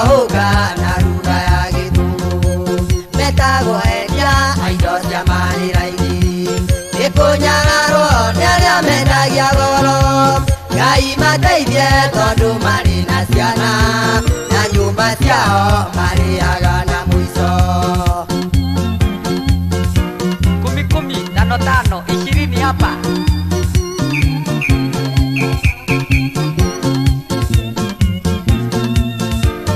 hoga na ruga ya gitu metago eja aido cia mariraigi ikunyararo nĩarĩa mendagia goro Ngai mateithie tondu marĩ na ciana na nyũmba ciao marĩaga na mũico 10 hapa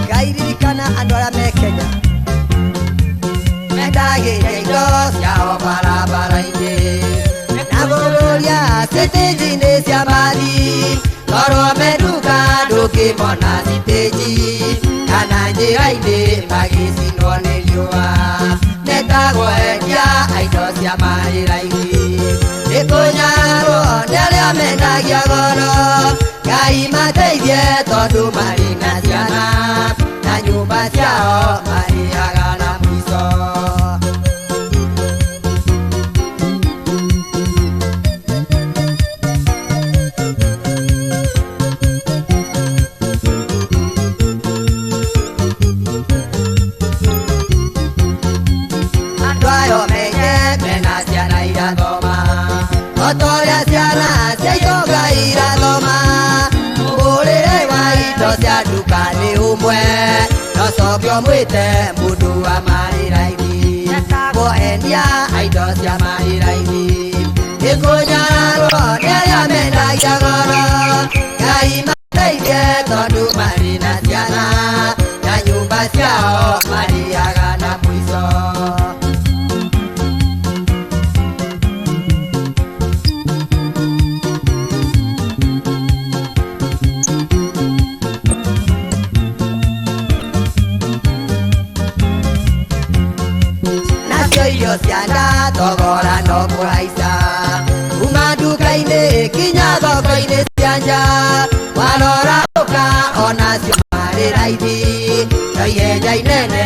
Ngairirikana andũ arĩa me Kenya mendagĩria indo ciao barabara-inĩ na gũrũria stage-inĩ cia mbathi korwo menduka ndũngĩmona stage kana njĩra-inĩ magĩcinwo nĩ riũa metagwo endia a indo cia marĩra-inĩ nĩkũnyararwo nĩ arĩa mendagia goro Ngai mateithie tondu marĩ na ciana na nyũmba ciao marĩaga na mũico andũ ayo menye mena ciana irathoma otorĩa ciana cia itonga irathoma mũgũrĩre wa indo cia nduka nĩ ũmwe no cokio mwĩte mũndũ wa marĩra-inĩ mo endia a indo cia marĩra-inĩ nĩkũnyararwo nĩ arĩa mendagia goro Ngai mateithie tondu marĩ na ciana na nyũmba ciao marĩaga na mũico irio cia nda thogora no kũhaica kuma nduka-inĩ kinya thoko-inĩ cia nja warora ũka onacio marĩ raithi no ihenja inene